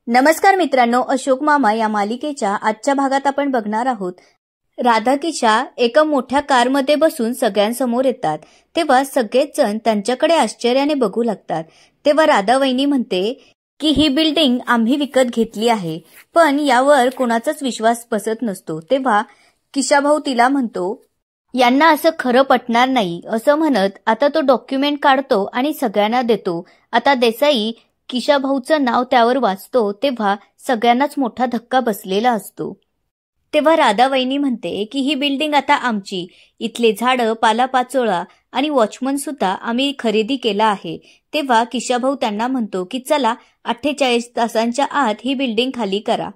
नमस्कार मित्रांनो, अशोक मामा या मालिकेच्या आजच्या भागात आपण बघणार आहोत. राधा किशा एका मोठ्या कारमध्ये बसून सगळ्यांसमोर येतात. तेव्हा सगळेच जण त्यांच्याकडे आश्चर्याने बघू लागतात. तेव्हा राधा वहिनी म्हणते की ही बिल्डिंग आम्ही विकत घेतली आहे, पण यावर कोणाचाच विश्वास बसत नसतो. तेव्हा किशा भाऊ तिला म्हणतो, यांना असं खरं पटणार नाही असं म्हणत आता तो डॉक्युमेंट काढतो आणि सगळ्यांना देतो. आता देसाई किशा भाऊचं नाव त्यावर वाचतो तेव्हा सगळ्यांनाच मोठा धक्का बसलेला असतो. तेव्हा राधा वहिनी म्हणते की ही बिल्डिंग आता आमची, इथले झाडं, पालापाचोळा आणि वॉचमन सुद्धा आम्ही खरेदी केला आहे. तेव्हा किशा भाऊ त्यांना म्हणतो की चला 48 तासांच्या आत ही बिल्डिंग खाली करा.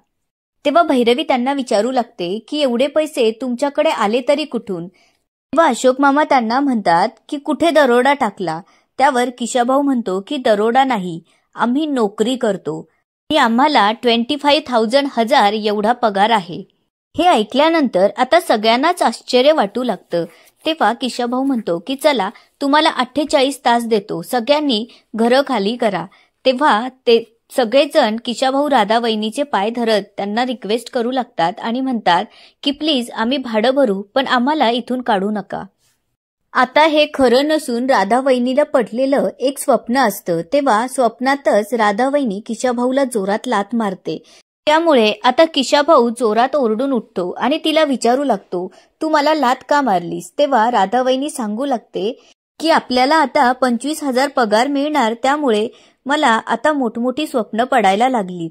तेव्हा भैरवी त्यांना विचारू लागते की एवढे पैसे तुमच्याकडे आले तरी कुठून. तेव्हा अशोक मामा त्यांना म्हणतात की कुठे दरोडा टाकला. त्यावर किशा भाऊ म्हणतो की दरोडा नाही, आम्ही नोकरी करतो आणि आम्हाला 25,000 एवढा पगार आहे. हे ऐकल्यानंतर आता सगळ्यांनाच आश्चर्य वाटू लागतं. तेव्हा किशा भाऊ म्हणतो की चला तुम्हाला 48 तास देतो, सगळ्यांनी घरं खाली करा. तेव्हा ते सगळेजण किशा भाऊ राधा वहिनीचे पाय धरत त्यांना रिक्वेस्ट करू लागतात आणि म्हणतात की प्लीज आम्ही भाडं भरू, पण आम्हाला इथून काढू नका. आता हे खरं नसून राधा वहिनीला पडलेलं एक स्वप्न असतं. तेव्हा स्वप्नातच राधा वहिनी किशा भाऊला जोरात लाथ मारते. त्यामुळे आता किशा भाऊ जोरात ओरडून उठतो आणि तिला विचारू लागतो, तू मला लाथ का मारलीस. तेव्हा राधा वहिनी सांगू लागते की आपल्याला आता 25,000 पगार मिळणार, त्यामुळे मला आता मोठमोठी स्वप्न पडायला लागली.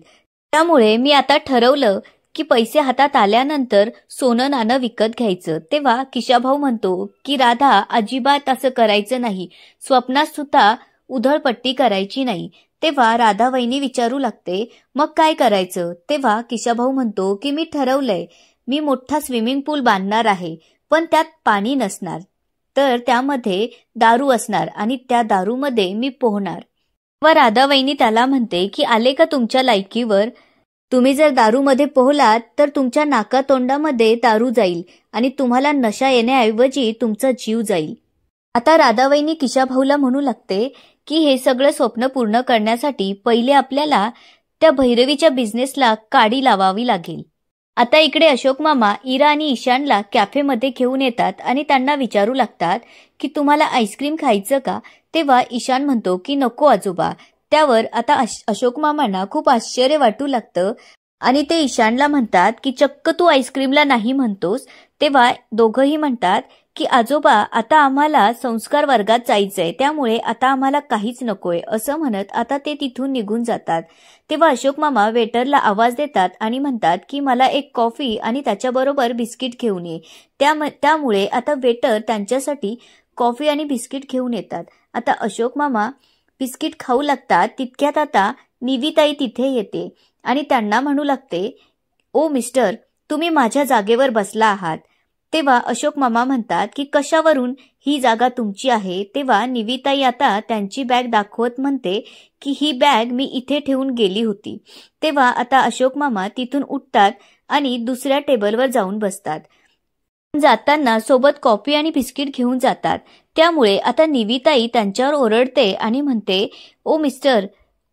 त्यामुळे मी आता ठरवलं की पैसे हातात आल्यानंतर सोनं नाणं विकत घ्यायचं. तेव्हा किशा भाऊ म्हणतो की राधा अजिबात असं करायचं नाही, स्वप्नात सुद्धा उधळपट्टी करायची नाही. तेव्हा राधा वहिनी विचारू लागते मग काय करायचं. तेव्हा किशा भाऊ म्हणतो की मी ठरवलंय, मी मोठा स्विमिंग पूल बांधणार आहे, पण त्यात पाणी नसणार, तर त्यामध्ये दारू असणार आणि त्या दारूमध्ये मी पोहणार. व राधा वहिनी त्याला म्हणते की आले का तुमच्या लायकीवर. तुम्ही जर दारूमध्ये पोहलात तर तुमच्या नाकातोंडामध्ये दारू जाईल आणि तुम्हाला नशा येण्याऐवजी तुमचा जीव जाईल. आता राधा वहिनी किशा भाऊला म्हणू लागते की हे सगळं स्वप्न पूर्ण करण्यासाठी पहिले आपल्याला त्या भैरवीच्या बिझनेसला काडी लावावी लागेल. आता इकडे अशोक मामा इरा आणि ईशानला कॅफेमध्ये घेऊन येतात आणि त्यांना विचारू लागतात की तुम्हाला आईस्क्रीम खायचं का. तेव्हा ईशान म्हणतो की नको आजोबा. त्यावर आता अशोक मामांना खूप आश्चर्य वाटू लागतं आणि ते ईशानला म्हणतात की चक्क तू आईस्क्रीमला नाही म्हणतोस. तेव्हा दोघंही म्हणतात की आजोबा आता आम्हाला संस्कार वर्गात जायचंय, त्यामुळे आता आम्हाला काहीच नकोय असं म्हणत आता ते तिथून निघून जातात. तेव्हा अशोक मामा वेटरला आवाज देतात आणि म्हणतात की मला एक कॉफी आणि त्याच्याबरोबर बिस्किट घेऊन ये. त्यामुळे आता वेटर त्यांच्यासाठी कॉफी आणि बिस्किट घेऊन येतात. आता अशोक मामा बिस्किट खाऊ लागतात. तितक्यात आता निवीताई तिथे येते आणि त्यांना म्हणू लागते, ओ मिस्टर, तुम्ही माझ्या जागेवर बसला आहात. तेव्हा अशोक मामा म्हणतात की कशावरून ही जागा तुमची आहे. तेव्हा निवीताई आता त्यांची बॅग दाखवत म्हणते की ही बॅग मी इथे ठेवून गेली होती. तेव्हा आता अशोक मामा तिथून उठतात आणि दुसऱ्या टेबलवर जाऊन बसतात. जाताना सोबत कॉफी आणि बिस्किट घेऊन जातात. त्यामुळे आता निवीताई त्यांच्यावर ओरडते आणि म्हणते, ओ मिस्टर,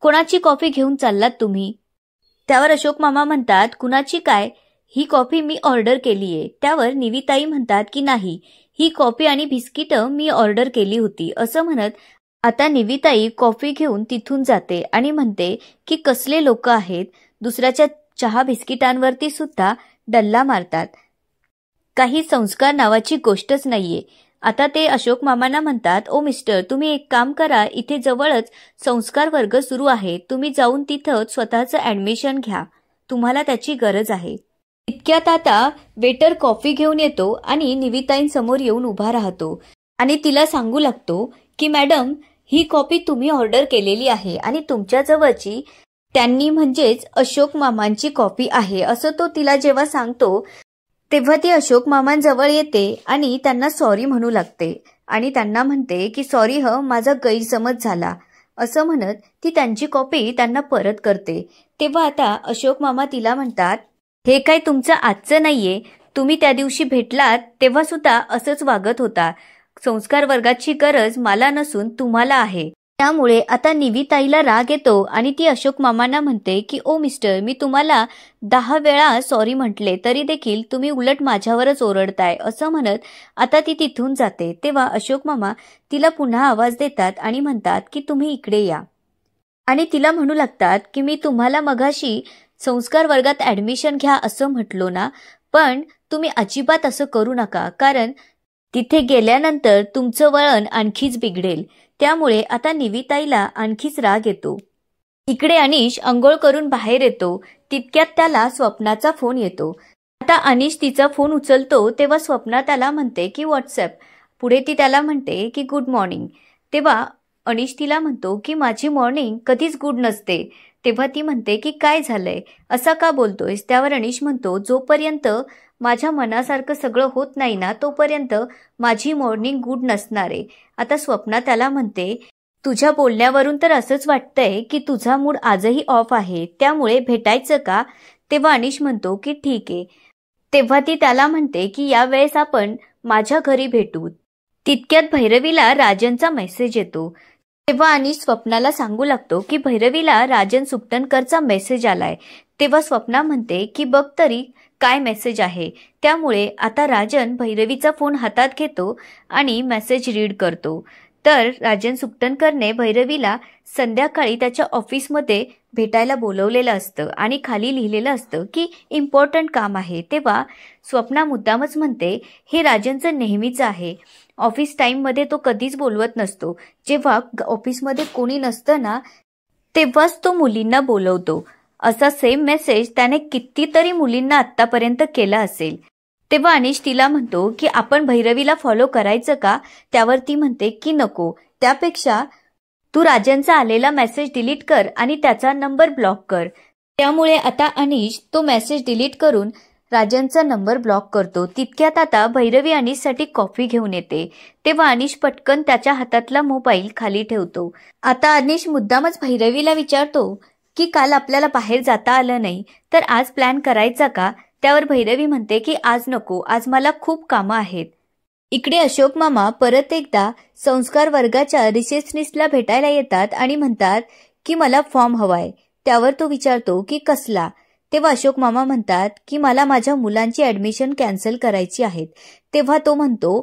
कोणाची कॉफी घेऊन चाललात तुम्ही. त्यावर अशोक मामा म्हणतात, कुणाची काय, ही कॉफी मी ऑर्डर केलीये. त्यावर निवीताई म्हणतात की नाही, ही कॉफी आणि बिस्किट मी ऑर्डर केली होती असं म्हणत आता निवीताई कॉफी घेऊन तिथून जाते आणि म्हणते की कसले लोक आहेत, दुसऱ्याच्या चहा बिस्किटांवरती सुद्धा डल्ला मारतात. काही संस्कार नावाची गोष्टच नाहीये. आता ते अशोक मामांना म्हणतात, ओ मिस्टर, तुम्ही एक काम करा, इथे जवळच संस्कार वर्ग सुरू आहे, तुम्ही जाऊन तिथं स्वतःचं ऍडमिशन घ्या, तुम्हाला त्याची गरज आहे. इतक्यात आता वेटर कॉफी घेऊन येतो आणि निवीताईंसमोर येऊन उभा राहतो आणि तिला सांगू लागतो की मॅडम, ही कॉफी तुम्ही ऑर्डर केलेली आहे आणि तुमच्या जवळची त्यांनी म्हणजेच अशोक मामांची कॉफी आहे असं तो तिला जेव्हा सांगतो तेव्हा ती अशोक मामांजवळ येते आणि त्यांना सॉरी म्हणू लागते आणि त्यांना म्हणते की सॉरी माझा गैरसमज झाला असं म्हणत ती त्यांची कॉपी त्यांना परत करते. तेव्हा आता अशोक मामा तिला म्हणतात, हे काय तुमचं आजचं नाहीये, तुम्ही त्या दिवशी भेटलात तेव्हा सुद्धा असंच वागत होता. संस्कार वर्गाची गरज मला नसून तुम्हाला आहे. त्यामुळे आता निविताईला राग येतो आणि ती अशोक मामांना म्हणते की ओ मिस्टर, मी तुम्हाला 10 वेळा सॉरी म्हटले तरी देखील तुम्ही उलट माझ्यावरच ओरडताय, असं म्हणत आता ती तिथून जाते. तेव्हा अशोक मामा तिला पुन्हा आवाज देतात आणि म्हणतात की तुम्ही इकडे या, आणि तिला म्हणू लागतात की मी तुम्हाला मगाशी संस्कार वर्गात ऍडमिशन घ्या असं म्हटलो ना, पण तुम्ही अजिबात असं करू नका, कारण तिथे गेल्यानंतर तुमचं वळण आणखीच बिघडेल. त्यामुळे आता निविताईला आणखीच राग येतो. इकडे अनिश अंघोळ करून बाहेर येतो. तितक्यात त्याला स्वप्नाचा फोन येतो. आता अनिश तिचा फोन उचलतो तेव्हा स्वप्ना त्याला म्हणते की व्हॉट्सअप. पुढे ती त्याला म्हणते की गुड मॉर्निंग. तेव्हा अनिश तिला म्हणतो की माझी मॉर्निंग कधीच गुड नसते. तेव्हा ती म्हणते की काय झालंय, असा का बोलतोयस. त्यावर अनिश म्हणतो जोपर्यंत माझ्या मनासारखं सगळं होत नाही ना तोपर्यंत माझी मॉर्निंग गुड नसणार आहे. आता स्वप्ना त्याला म्हणते तुझ्या बोलण्यावरून तर असंच वाटतंय की तुझा मूड आजही ऑफ आहे, त्यामुळे भेटायचं का. तेव्हा अनिश म्हणतो की ठीक आहे. तेव्हा ती त्याला म्हणते की यावेळेस आपण माझ्या घरी भेटू. तितक्यात भैरवीला राजनचा मेसेज येतो. तेव्हा अनिश स्वप्नाला सांगू लागतो की भैरवीला राजन सुकटनकरचा मेसेज आलाय. तेव्हा स्वप्ना म्हणते की बघ तरी काय मेसेज आहे. त्यामुळे आता राजन भैरवीचा फोन हातात घेतो आणि मेसेज रीड करतो. तर राजन सुकटनकरने भैरवीला संध्याकाळी त्याच्या ऑफिसमध्ये भेटायला बोलवलेलं असतं आणि खाली लिहिलेलं असतं की इम्पॉर्टंट काम आहे. तेव्हा स्वप्ना मुद्दामच म्हणते हे राजनचं नेहमीचं आहे. ऑफिस टाईममध्ये तो कधीच बोलवत नसतो. जेव्हा ऑफिसमध्ये कोणी नसतं ना तेव्हाच तो मुलींना बोलवतो. असा सेम मेसेज त्याने कितीतरी मुलींना आत्तापर्यंत केला असेल. तेव्हा अनिश तिला म्हणतो की आपण भैरवीला फॉलो करायचं का. त्यावर ती म्हणते की नको, त्यापेक्षा तू राजनचा आलेला मेसेज डिलीट कर आणि त्याचा नंबर ब्लॉक कर. त्यामुळे आता अनिश तो मेसेज डिलीट करून राजनचा नंबर ब्लॉक करतो. तितक्यात आता भैरवी अनिशसाठी कॉफी घेऊन येते. तेव्हा अनिश पटकन त्याच्या हातातला मोबाईल खाली ठेवतो. आता अनिश मुद्दामच भैरवीला विचारतो की काल आपल्याला बाहेर जाता आलं नाही तर आज प्लॅन करायचा का. त्यावर भैरवी म्हणते की आज नको, आज मला खूप कामं आहेत. इकडे अशोक मामा परत एकदा संस्कार वर्गाच्या रिसेप्शनिस्टला भेटायला येतात आणि म्हणतात की मला फॉर्म हवाय. त्यावर तो विचारतो की कसला. तेव्हा अशोक मामा म्हणतात की मला माझ्या मुलांची ऍडमिशन कॅन्सल करायची आहेत. तेव्हा तो म्हणतो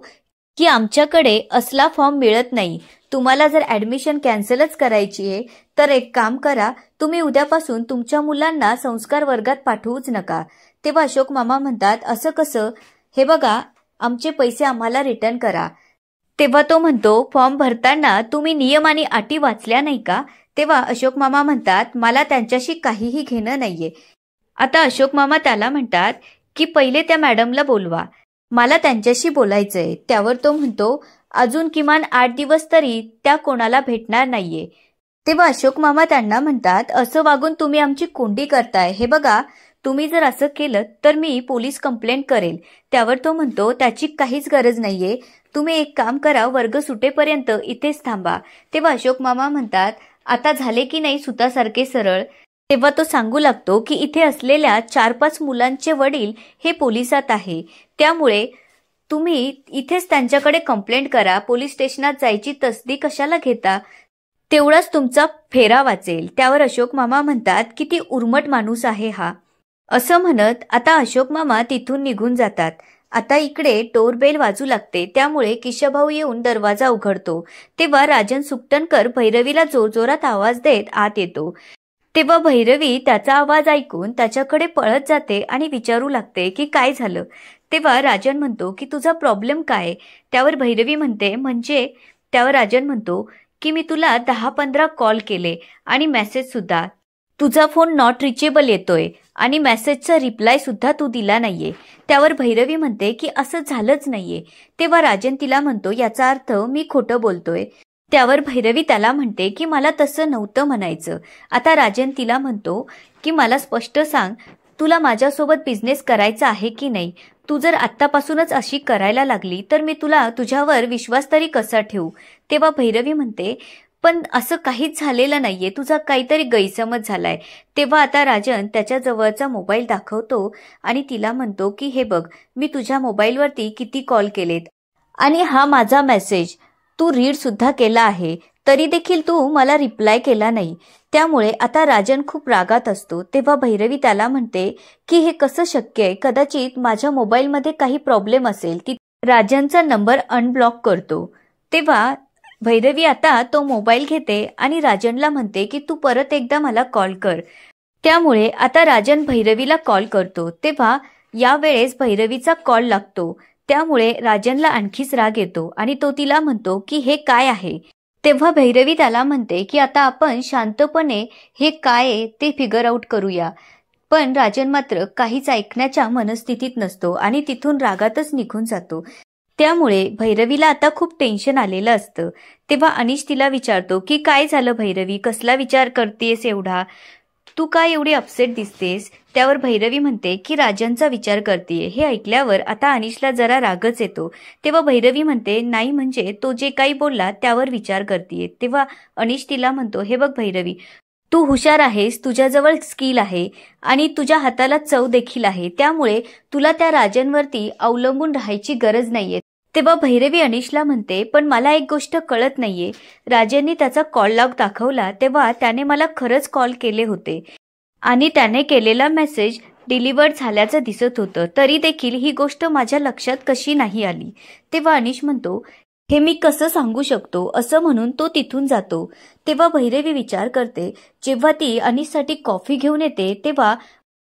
की आमच्याकडे असला फॉर्म मिळत नाही. तुम्हाला जर ऍडमिशन कॅन्सलच करायची आहे तर एक काम करा, तुम्ही उद्यापासून तुमच्या मुलांना संस्कार वर्गात पाठवूच नका. तेव्हा अशोक मामा म्हणतात असं कसं, हे बघा आमचे पैसे आम्हाला रिटर्न करा. तेव्हा तो म्हणतो फॉर्म भरताना तुम्ही नियम आणि अटी वाचल्या नाही का. तेव्हा अशोक मामा म्हणतात मला त्यांच्याशी काहीही घेणं नाहीये. आता अशोक मामा त्याला म्हणतात की पहिले त्या मॅडमला बोलवा, मला त्यांच्याशी बोलायचंय. त्यावर तो म्हणतो अजून किमान 8 दिवस तरी त्या कोणाला भेटणार नाहीये. तेव्हा अशोक मामा त्यांना म्हणतात असं वागून तुम्ही आमची कोंडी करताय. हे बघा तुम्ही जर असं केलं तर मी पोलीस कंप्लेंट करेल. त्यावर तो म्हणतो त्याची काहीच गरज नाहीये, तुम्ही एक काम करा, वर्ग सुटेपर्यंत इथेच थांबा. तेव्हा अशोक मामा म्हणतात आता झाले की नाही सुतासारखे सरळ. तेव्हा तो सांगू लागतो की इथे असलेल्या 4-5 मुलांचे वडील हे पोलिसात आहे, त्यामुळे तुम्ही इथेच त्यांच्याकडे कंप्लेंट करा. पोलीस स्टेशनात जायची तसदी कशाला घेता, तेवढाच तुमचा फेरा वाचेल. त्यावर अशोक मामा म्हणतात किती उर्मट माणूस आहे हा. असं म्हणत आता अशोक मामा तिथून निघून जातात. आता इकडे डोरबेल वाजू लागते. त्यामुळे किशभाऊ येऊन दरवाजा उघडतो. तेव्हा राजन सुकटनकर भैरवीला जोरजोरात आवाज देत आत येतो. तेव्हा भैरवी त्याचा आवाज ऐकून त्याच्याकडे पळत जाते आणि विचारू लागते की काय झालं. तेव्हा राजन म्हणतो की तुझा प्रॉब्लेम काय. त्यावर भैरवी म्हणते म्हणजे. त्यावर राजन म्हणतो की मी तुला 10-15 कॉल केले आणि मेसेज सुद्धा, तुझा फोन नॉट रिचेबल येतोय आणि मेसेजचा रिप्लाय सुद्धा तू दिला नाहीये. त्यावर भैरवी म्हणते की असं झालंच नाहीये. तेव्हा राजन तिला म्हणतो याचा अर्थ मी खोटं बोलतोय. त्यावर भैरवी त्याला म्हणते की मला तसं नव्हतं म्हणायचं. आता राजन तिला म्हणतो की मला स्पष्ट सांग, तुला माझ्यासोबत बिझनेस करायचा आहे की नाही. तू जर आत्तापासूनच अशी करायला लागली तर मी तुझ्यावर विश्वास तरी कसा ठेवू. तेव्हा भैरवी म्हणते पण असं काहीच झालेलं नाहीये, तुझा काहीतरी गैरसमज झालाय. तेव्हा आता राजन त्याच्या जवळचा मोबाईल दाखवतो आणि तिला म्हणतो की हे बघ मी तुझ्या मोबाईलवरती किती कॉल केलेत आणि हा माझा मेसेज तू रीड सुद्धा केला आहे. तरी देखील तू मला रिप्लाय केला नाही. त्यामुळे आता राजन खूप रागात असतो. तेव्हा भैरवी त्याला म्हणते की हे कसं शक्य आहे, कदाचित माझ्या मोबाईलमध्ये काही प्रॉब्लेम असेल. ती राजनचा नंबर अनब्लॉक करतो. तेव्हा भैरवी आता तो मोबाईल घेते आणि राजनला म्हणते की तू परत एकदा मला कॉल कर. त्यामुळे आता राजन भैरवीला कॉल करतो. तेव्हा यावेळेस भैरवीचा कॉल लागतो. त्यामुळे राजनला आणखीच राग येतो आणि तो तिला म्हणतो की हे काय आहे. तेव्हा भैरवी त्याला म्हणते की आता आपण शांतपणे हे काय आहे ते फिगर आउट करूया. पण राजन मात्र काहीच ऐकण्याच्या मनस्थितीत नसतो आणि तिथून रागातच निघून जातो. त्यामुळे भैरवीला आता खूप टेन्शन आलेलं असतं. तेव्हा अनिश तिला विचारतो की काय झालं भैरवी, कसला विचार करतेस एवढा, तू काय एवढी अपसेट दिसतेस. त्यावर भैरवी म्हणते की राजनचा विचार करतेय. हे ऐकल्यावर आता अनिशला जरा रागच येतो. तेव्हा भैरवी म्हणते नाही म्हणजे तो जे काही बोलला त्यावर विचार करतेय. तेव्हा अनिश तिला म्हणतो हे बघ भैरवी, तू हुशार आहेस, तुझ्याजवळ स्किल आहे आणि तुझ्या हाताला चव देखील आहे. त्यामुळे तुला त्या राजनवरती अवलंबून राहायची गरज नाहीये. तेव्हा भैरवी अनिशला म्हणते पण मला एक गोष्ट कळत नाहीये. राजनने त्याचा कॉल लॉग दाखवला तेव्हा त्याने मला खरंच कॉल केले होते आणि त्याने केलेला मेसेज डिलिव्हर्ड झाल्याचं दिसत होतं. तरी देखील ही गोष्ट माझ्या लक्षात कशी नाही आली. तेव्हा अनिश म्हणतो हे मी कसं सांगू शकतो. असं म्हणून तो तिथून जातो. तेव्हा भैरवी विचार करते. जेव्हा ती अनिशसाठी कॉफी घेऊन येते तेव्हा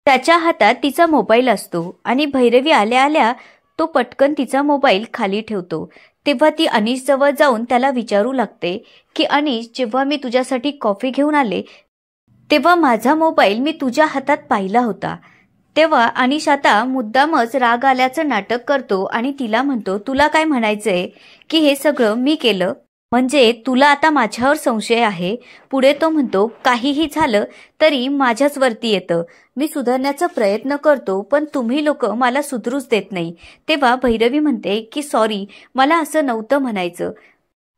त्याच्या हातात तिचा मोबाईल असतो आणि भैरवी आल्या आल्या तो पटकन तिचा मोबाईल खाली ठेवतो. तेव्हा ती अनिश जवळ जाऊन त्याला विचारू लागते की अनिश, जेव्हा मी तुझ्यासाठी कॉफी घेऊन आले तेव्हा माझा मोबाईल मी तुझ्या हातात पाहिला होता. तेव्हा अनिश आता मुद्दामच राग आल्याचं नाटक करतो आणि तिला म्हणतो तुला काय म्हणायचंय की हे सगळं मी केलं, म्हणजे तुला आता माझ्यावर संशय आहे. पुढे तो म्हणतो काहीही झालं तरी माझ्याच वरती येतं. मी सुधारण्याचा प्रयत्न करतो पण तुम्ही लोक मला सुधरूच देत नाही. तेव्हा भैरवी म्हणते की सॉरी, मला असं नव्हतं म्हणायचं.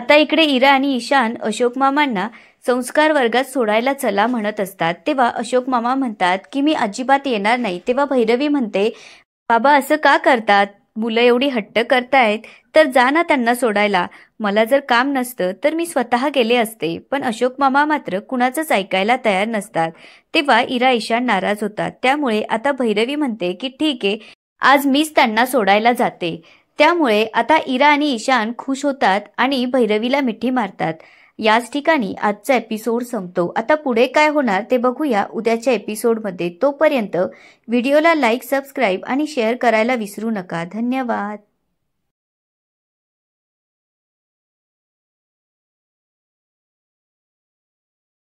आता इकडे इरा आणि ईशान अशोक मामांना संस्कार वर्गात सोडायला चला म्हणत असतात. तेव्हा अशोक मामा म्हणतात की मी अजिबात येणार नाही. तेव्हा भैरवी म्हणते बाबा असं का करतात, मुलं एवढी हट्ट करतायत तर जा ना त्यांना सोडायला. मला जर काम नसतं तर मी स्वतः गेले असते. पण अशोक मामा मात्र कुणाचंच ऐकायला तयार नसतात. तेव्हा इरा ईशान नाराज होतात. त्यामुळे आता भैरवी म्हणते की ठीक आहे, आज मीच त्यांना सोडायला जाते. त्यामुळे आता इरा आणि ईशान खुश होतात आणि भैरवीला मिठी मारतात. याच ठिकाणी आजचा एपिसोड संपतो. आता पुढे काय होणार ते बघूया उद्याच्या एपिसोडमध्ये. तोपर्यंत व्हिडिओला लाईक, सबस्क्राईब आणि शेअर करायला विसरू नका. धन्यवाद.